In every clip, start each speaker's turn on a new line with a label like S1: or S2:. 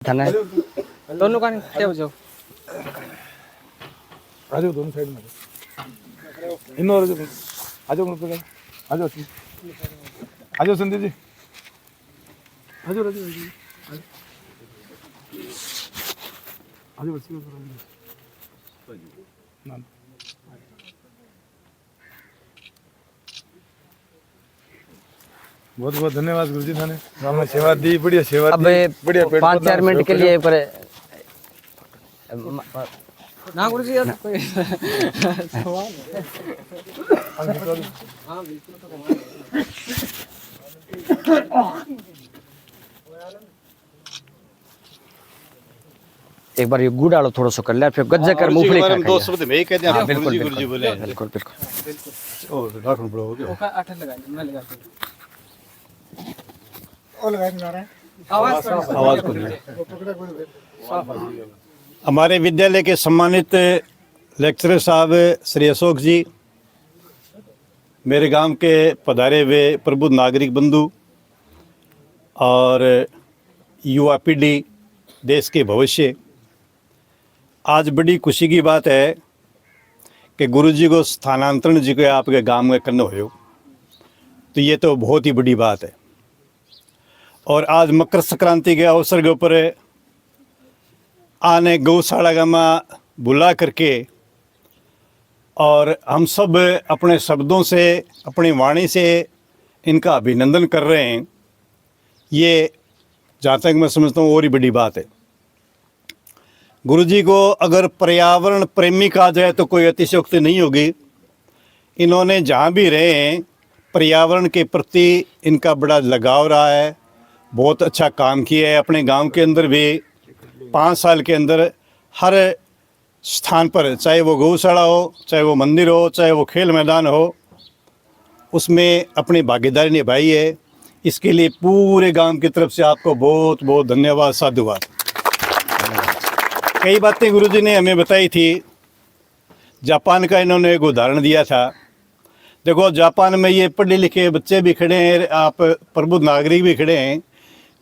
S1: थाना दोनों का क्या हो जाओ
S2: आ जाओ दोनों साइड में इन और आ जाओ आ जाओ आ जाओ संदीप जी आ जाओ आ जाओ बच्चे ना बहुत बहुत धन्यवाद गुरुजी थाने आपने सेवा दी बढ़िया सेवा
S1: अब
S2: दी बढ़िया
S1: 5-4 मिनट के लिए पर ना गुरुजी यार कोई सवाल एक बार ये गुड़ डालो थोड़ा सा कर ले फिर गज्जे कर मूंगफली खा
S3: दो शब्द में ही कहते हैं
S1: बिल्कुल
S3: गुरुजी बोले
S1: बिल्कुल बिल्कुल
S3: और राखण पड़ो क्या
S4: ओका 8 लगाए मैं लगाते ओ लगाए ना रहा
S3: आवाज को हमारे विद्यालय के सम्मानित लेक्चरर साहब श्री अशोक जी, मेरे गांव के पधारे हुए प्रबुद्ध नागरिक बंधु और युवा पीढ़ी, देश के भविष्य, आज बड़ी खुशी की बात है कि गुरुजी को स्थानांतरण जी को आपके गांव में करना हो, तो ये तो बहुत ही बड़ी बात है। और आज मकर संक्रांति के अवसर के ऊपर आने गौशाला में बुला करके और हम सब अपने शब्दों से, अपनी वाणी से इनका अभिनंदन कर रहे हैं, ये जहाँ तक मैं समझता हूँ और ही बड़ी बात है। गुरुजी को अगर पर्यावरण प्रेमी कहा जाए तो कोई अतिशयोक्ति नहीं होगी। इन्होंने जहाँ भी रहे हैं पर्यावरण के प्रति इनका बड़ा लगाव रहा है, बहुत अच्छा काम किया है। अपने गांव के अंदर भी 5 साल के अंदर हर स्थान पर, चाहे वो गौशाला हो, चाहे वो मंदिर हो, चाहे वो खेल मैदान हो, उसमें अपनी भागीदारी निभाई है। इसके लिए पूरे गांव की तरफ से आपको बहुत बहुत धन्यवाद, साधुवाद। कई बातें गुरुजी ने हमें बताई थी। जापान का इन्होंने एक उदाहरण दिया था। देखो, जापान में ये पढ़े लिखे बच्चे भी खड़े हैं, आप प्रबुद्ध नागरिक भी खड़े हैं।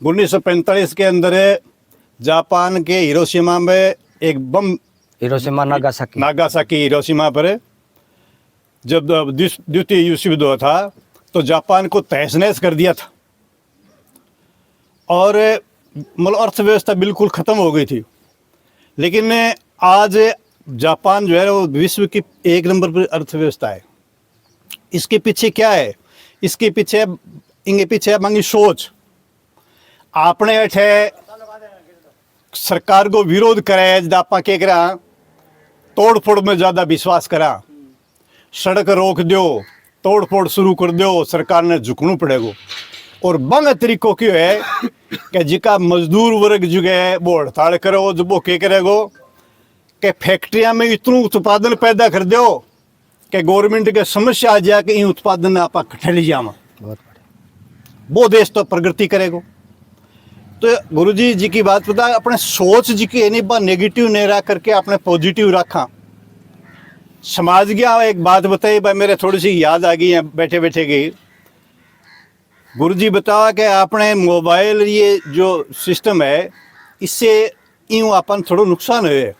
S3: 1945 के अंदर जापान के हिरोशिमा में एक बम,
S1: हिरोशिमा
S3: नागासाकी हिरोशिमा पर जब द्वितीय विश्व युद्ध हुआ था तो जापान को तहस नहस कर दिया था और मतलब अर्थव्यवस्था बिल्कुल ख़त्म हो गई थी। लेकिन आज जापान जो है वो विश्व की 1 नंबर पर अर्थव्यवस्था है। इसके पीछे क्या है? इसके पीछे इनके पीछे मांगी सोच। आपने अठे सरकार को विरोध करे, आपा क्या करा, तोड़ फोड़ में ज़्यादा विश्वास करा, सड़क रोक दो, तोड़ फोड़ शुरू कर दो, सरकार ने झुकना पड़ेगा। और बंग तरीकों की है कि जिका मजदूर वर्ग जो है वो हड़ताल करो, जब वो क्या करेगो कि फैक्ट्रिया में इतना उत्पादन पैदा कर दो कि गवर्नमेंट के समस्या आ जाए कि इन उत्पादन आप कट्ठे ले जावा, वो देश तो प्रगति करेगा। तो गुरुजी जी की बात पता, अपने सोच जी की नहीं बा नेगेटिव नहीं रह करके अपने पॉजिटिव रखा। समाज गया एक बात बताई भाई, मेरे थोड़ी सी याद आ गई है बैठे बैठे गई। गुरुजी बतावा कि आपने मोबाइल ये जो सिस्टम है इससे यूँ अपन थोड़ा नुकसान हुए,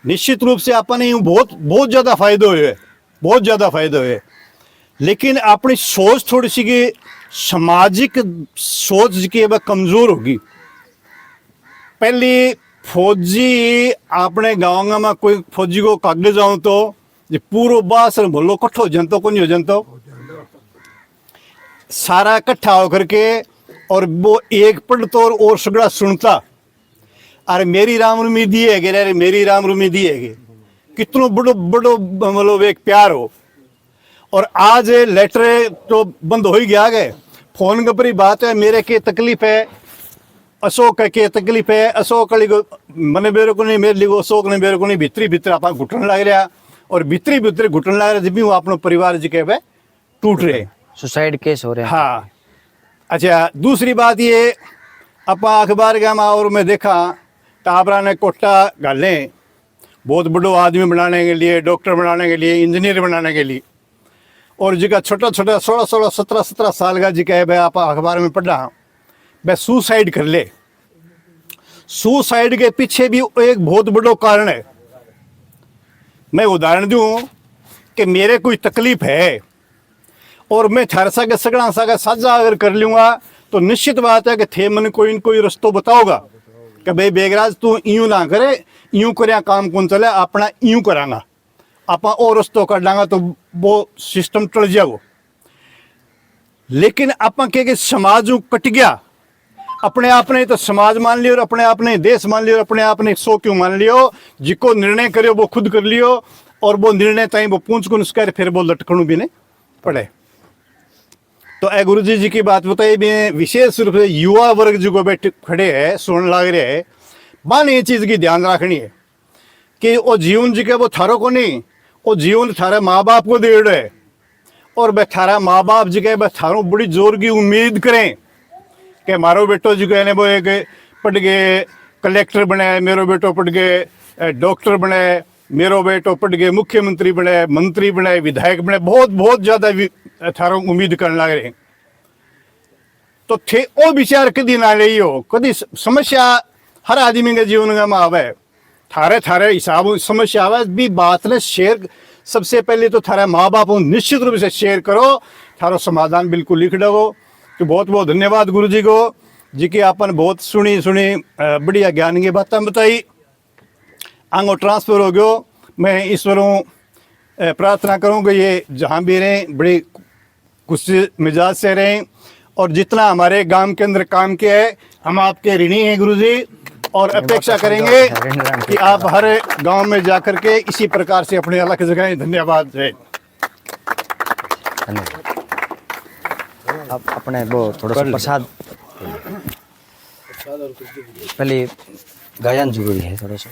S3: निश्चित रूप से अपन यूँ बहुत ज़्यादा फायदे हुए, बहुत ज़्यादा फायदे हुए। लेकिन अपनी सोच थोड़ी सी की सामाजिक सोच की वह कमज़ोर होगी। पहली फौजी अपने गाँव में कोई फौजी को कागज जाऊँ तो ये पूरा बास बोलो कट्ठो जनतो को नहीं हो जनतो, सारा इकट्ठा होकर के और वो एक पढ़ तो और सगड़ा सुनता, अरे मेरी राम रुमी दी है, अरे मेरी राम रुमी दी है, कितनो बड़ो बड़ो मतलब एक प्यार हो। और आज लेटर तो बंद हो ही गया गए, फोन के पर ही बात है, मेरे के तकलीफ है, अशोक के तकलीफ है, अशोक मैंने मेरे को नहीं, मेरे लिए अशोक ने मेरे को नहीं, भीतरी भीतर आप घुटन लग रहा और भीतरी भीतर घुटन लग रहा जब भी वो अपना परिवार जी के टूट रहे,
S1: सुसाइड केस हो रहे हैं।
S3: हाँ। अच्छा, दूसरी बात ये आप अखबार का और मैं देखा टाबरा ने कोटा गाले बहुत बड़ो आदमी बनाने के लिए, डॉक्टर बनाने के लिए, इंजीनियर बनाने के लिए, और जिका छोटा छोटा 16 17 साल का जी है भाई आप अखबार में पढ़ा भाई सुसाइड कर ले। सुसाइड के पीछे भी एक बहुत बड़ा कारण है। मैं उदाहरण दूं कि मेरे कोई तकलीफ है और मैं थारे सागे सगड़ा सागा साझा अगर कर लूँगा तो निश्चित बात है कि थे मन कोई न कोई रस्तो बताओगा कि भाई बेगराज तू यूं ना करे, यूं कर काम कौन चले, अपना यूं करांगा, आप और रस्तो कर डांगा तो वो सिस्टम टल जाओ। लेकिन आप के समाज कट गया, अपने आप ने तो समाज मान लियो, अपने आप ने देश मान लियो, अपने आप ने सो क्यों मान लियो, जिको निर्णय करियो वो खुद कर लियो और वो निर्णय ताई वो पूंछ को नुस्कार फिर वो लटकणु भी नहीं पड़े। तो ए गुरु जी की बात बताई भी विशेष रूप से युवा वर्ग जो बैठे खड़े है सुन लग रहे है, मान ये चीज की ध्यान रखनी है कि वो जीवन जी के वो थारो को नहीं, वो जीवन थारे माँ बाप को दे रहे है और वह थारा माँ बाप जी के थारों बड़ी जोर की उम्मीद करें कि मारो बेटो जी कहने वो एक पढ़ गए कलेक्टर बने, मेरो बेटो पढ़ गए डॉक्टर बने, मेरो बेटो पढ़ गए मुख्यमंत्री बने, मंत्री बने, विधायक बने, बहुत बहुत ज्यादा थारों उम्मीद करने लग रहे। तो थे वो विचार कदी ना रही हो, कदी समस्या हर आदमी के जीवन में आवे, थारे थारे हिसाब समस्या आवे भी बात ने शेयर सबसे पहले तो थारे माँ बाप निश्चित रूप से शेयर करो, थारो समाधान बिल्कुल लिख दो। तो बहुत बहुत धन्यवाद गुरु जी को जी की आपन बहुत सुनी बढ़िया ज्ञान की बातें बताई। आंगो ट्रांसफर हो गयो, मैं ईश्वरों प्रार्थना करूँ कि ये जहाँ भी रहें बड़े गुस्से मिजाज से रहें और जितना हमारे गांव के अंदर काम किया है हम आपके ऋणी हैं गुरु जी और अपेक्षा करेंगे कि आप हर गांव में जाकर के इसी प्रकार से अपने अलग जगह। धन्यवाद। जय।
S1: अब अपने वो थोड़ा सा प्रसाद पहले गायन जरूरी है थोड़ा सा।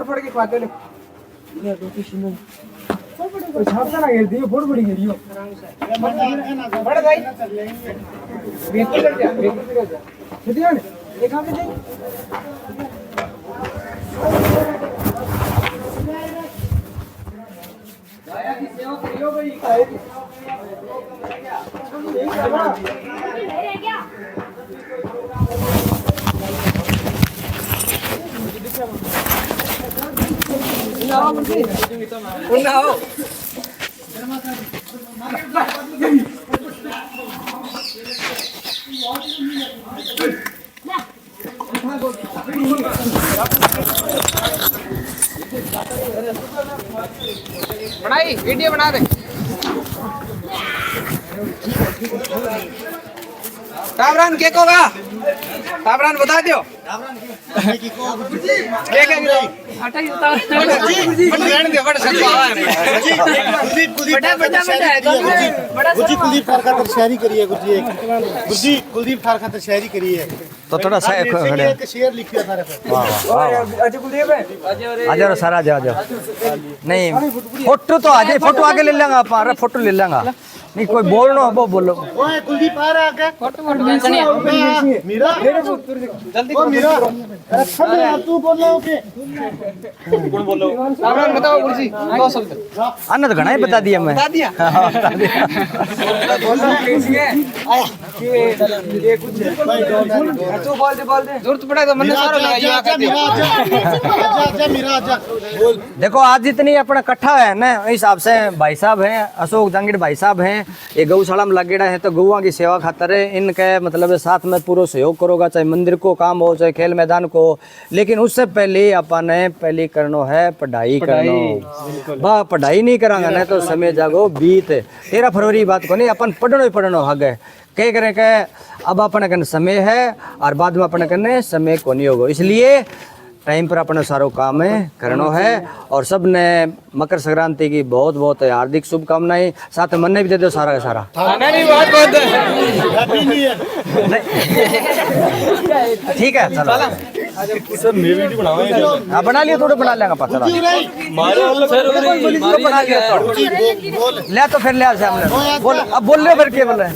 S4: फोड़ के खाते लो ये रोटी सुनो तो छापता ना गिर दियो फोड़ गिर दियो बड़ा भाई बिल्कुल कर जा सीधे आने देखा पे जाए दया की सेवा करियो भाई बनाई वीडियो बना दे। ताबरान के कोगा ताबरान बता दियो क्या क्या गिरा हटा ही बता बड़ा दे बड़ा सब
S5: गुरुजी कुलदीप खार खातर शायरी करी है गुरुजी कुलदीप खार खातर शायरी करी है
S1: तो थोड़ा सा खड़े
S5: एक शेर लिखिया थारे पे।
S4: वाह अजय कुलदीप है
S1: आ जाओ सर आ जाओ नहीं फोटो तो आ जाए, फोटो आगे ले लेंगे आप, अरे फोटो ले लेंगे नहीं कोई बोलना वो बोलो।
S5: ओए कुलदीप आ रहा है क्या
S4: फोटो मेंशन है
S5: मीरा
S4: जल्दी
S5: ओ मीरा अरे खड़ यार तू बोल रहा हो के
S4: कौन बोल रहा हो ताबरान बताओ गुरुजी दो शब्द
S1: अन्ना तो घना ही बता दिया मैं।
S4: बता दिया बोल रहा कैसी है कि ये कुछ तू बोल दे जरूरत पड़ा तो मन सारा लगाइए
S5: आजा मीरा आजा बोल।
S1: देखो आज जितनी अपना इकट्ठा है ना, इस हिसाब से भाई साहब हैं, अशोक जांगीर भाई साहब हैं, ये गौशाला में लगेड़ा है तो गौआ की सेवा खातर है, इनके मतलब साथ में पूरा सहयोग करोगा, चाहे मंदिर को काम हो चाहे खेल मैदान को हो। लेकिन उससे पहले अपन ने पहले करनो है पढ़ाई करनो। बा पढ़ाई नहीं करांगा ना तो समय जागो बीत 13 फरवरी बात को नहीं, अपन पढ़नो ही पढ़नो हगे कह करें के अब अपने कने समय है और बाद में अपने कने समय को नहीं होगा। इसलिए टाइम पर अपना सारो काम है करनो है। और सब ने मकर संक्रांति की बहुत बहुत हार्दिक शुभकामनाएं, साथ में मन ने भी दे दो सारा का सारा। ठीक है चलो
S2: सर मैं वीडियो बनाऊंगा।
S1: हाँ बना लिया, थोड़े बना लेंगे पता बना लिया थोड़ा। ले तो फिर ले सामने बोल, अब बोल रहे फिर क्या बोल रहे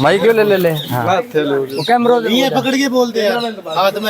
S1: माइक क्यों ले हाँ वो कैमरा
S5: ये पकड़ के बोलते हैं हाथ में